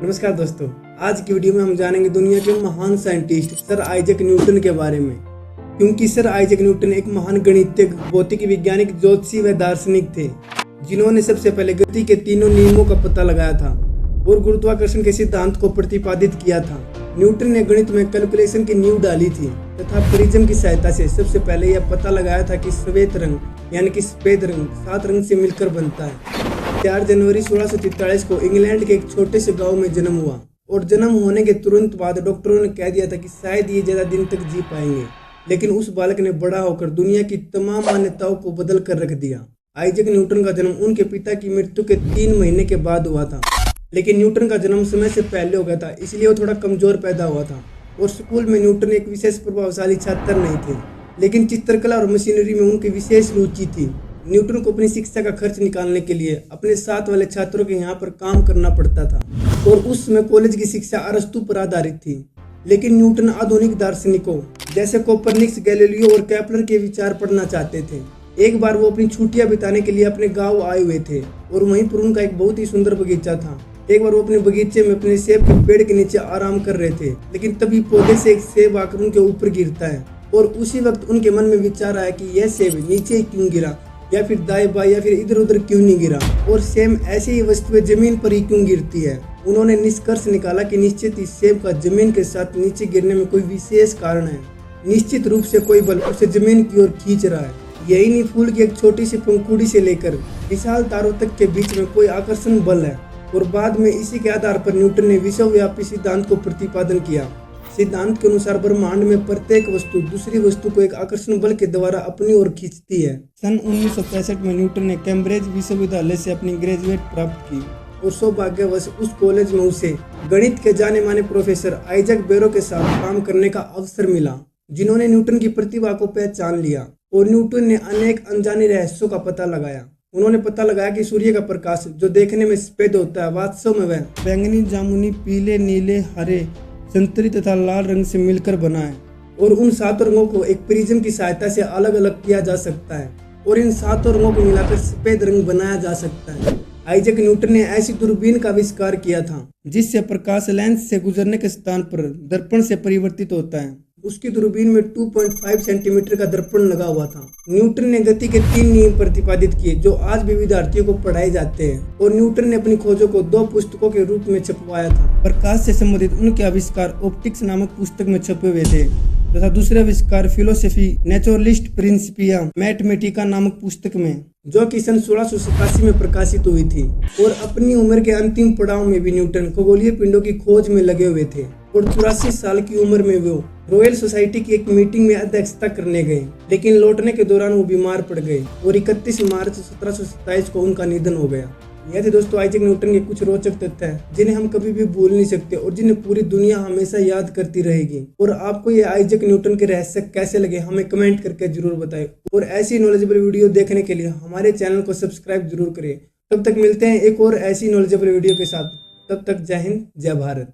नमस्कार दोस्तों, आज की वीडियो में हम जानेंगे दुनिया के महान साइंटिस्ट सर आइजैक न्यूटन के बारे में। क्योंकि सर आइजैक न्यूटन एक महान गणितज्ञ, भौतिक वैज्ञानिक, ज्योतिषी व दार्शनिक थे, जिन्होंने सबसे पहले गति के तीनों नियमों का पता लगाया था और गुरुत्वाकर्षण के सिद्धांत को प्रतिपादित किया था। न्यूटन ने गणित में कैलकुलेशन की नींव डाली थी तथा प्रिज्म की सहायता से सबसे पहले यह पता लगाया था कि श्वेत रंग यानी कि सफेद रंग 7 रंग से मिलकर बनता है। 4 जनवरी 1643 को इंग्लैंड के एक छोटे से गांव में जन्म हुआ और जन्म होने के तुरंत बाद डॉक्टरों ने कह दिया था कि शायद ये ज्यादा दिन तक जी पाएंगे, लेकिन उस बालक ने बड़ा होकर दुनिया की तमाम मान्यताओं को बदल कर रख दिया। आइजैक न्यूटन का जन्म उनके पिता की मृत्यु के 3 महीने के बाद हुआ था, लेकिन न्यूटन का जन्म समय से पहले हो गया था, इसलिए वो थोड़ा कमजोर पैदा हुआ था और स्कूल में न्यूटन एक विशेष प्रभावशाली छात्र नहीं थे, लेकिन चित्रकला और मशीनरी में उनकी विशेष रुचि थी। न्यूटन को अपनी शिक्षा का खर्च निकालने के लिए अपने साथ वाले छात्रों के यहाँ पर काम करना पड़ता था और उस समय कॉलेज की शिक्षा अरस्तु पर आधारित थी। लेकिन न्यूटन आधुनिक दार्शनिकों जैसे कोपरनिकस, गैलीलियो और केपलर के विचार पढ़ना चाहते थे। एक बार वो अपनी छुट्टियां बिताने के लिए अपने गांव आए हुए थे और वहीं पर उनका एक बहुत ही सुंदर बगीचा था। एक बार वो अपने बगीचे में अपने सेब के पेड़ के नीचे आराम कर रहे थे, लेकिन तभी पौधे से एक सेब आकर उनके ऊपर गिरता है और उसी वक्त उनके मन में विचार आया कि यह सेब नीचे क्यों गिरा, या फिर दाएं बाएं या फिर इधर उधर क्यों नहीं गिरा, और सेम ऐसे ही वस्तुएं जमीन पर ही क्यों गिरती है। उन्होंने निष्कर्ष निकाला कि निश्चित ही सेब का जमीन के साथ नीचे गिरने में कोई विशेष कारण है। निश्चित रूप से कोई बल उसे जमीन की ओर खींच रहा है। यही नहीं, फूल की एक छोटी सी पंखुड़ी से लेकर विशाल तारों तक के बीच में कोई आकर्षण बल है। और बाद में इसी के आधार पर न्यूटन ने विश्वव्यापी सिद्धांत को प्रतिपादन किया। सिद्धांत के अनुसार ब्रह्मांड में प्रत्येक वस्तु दूसरी वस्तु को एक आकर्षण बल के द्वारा अपनी ओर खींचती है। सन 1965 में न्यूटन ने कैम्ब्रिज विश्वविद्यालय से अपनी ग्रेजुएट प्राप्त की और सौभाग्यवश उस कॉलेज में उसे गणित के जाने माने प्रोफेसर आइजैक बैरो के साथ काम करने का अवसर मिला, जिन्होंने न्यूटन की प्रतिभा को पहचान लिया और न्यूटन ने अनेक अनजाने रहस्यों का पता लगाया। उन्होंने पता लगाया कि सूर्य का प्रकाश जो देखने में सफेद होता है, वास्तव में वह बैंगनी, जामुनी, पीले, नीले, हरे, संतरी तथा लाल रंग से मिलकर बना है और उन 7 रंगों को एक प्रिज्म की सहायता से अलग अलग किया जा सकता है और इन 7 रंगों को मिलाकर सफेद रंग बनाया जा सकता है। आइजैक न्यूटन ने ऐसी दूरबीन का आविष्कार किया था जिससे प्रकाश लेंस से गुजरने के स्थान पर दर्पण से परिवर्तित होता है। उसकी दूरबीन में 2.5 सेंटीमीटर का दर्पण लगा हुआ था। न्यूटन ने गति के 3 नियम प्रतिपादित किए जो आज भी विद्यार्थियों को पढ़ाए जाते हैं और न्यूटन ने अपनी खोजों को 2 पुस्तकों के रूप में छपवाया था। प्रकाश से संबंधित उनके आविष्कार ऑप्टिक्स नामक पुस्तक में छपे हुए थे तथा दूसरे आविष्कार फिलोसफी नेचुरलिस्ट प्रिंसिपिया मैथमेटिका नामक पुस्तक में, जो कि सन 1687 में प्रकाशित हुई थी। और अपनी उम्र के अंतिम पड़ाव में भी न्यूटन खगोलीय पिंडों की खोज में लगे हुए थे और 84 साल की उम्र में वो रॉयल सोसाइटी की एक मीटिंग में अध्यक्षता करने गए, लेकिन लौटने के दौरान वो बीमार पड़ गए और 31 मार्च 1727 को उनका निधन हो गया। यह थे दोस्तों आइजैक न्यूटन के कुछ रोचक तथ्य हैं जिन्हें हम कभी भी भूल नहीं सकते और जिन्हें पूरी दुनिया हमेशा याद करती रहेगी। और आपको ये आइजैक न्यूटन के रहस्य कैसे लगे हमें कमेंट करके जरूर बताएं और ऐसी नॉलेजेबल वीडियो देखने के लिए हमारे चैनल को सब्सक्राइब जरूर करें। तब तक मिलते हैं एक और ऐसी नॉलेजेबल वीडियो के साथ। तब तक जय हिंद, जय भारत।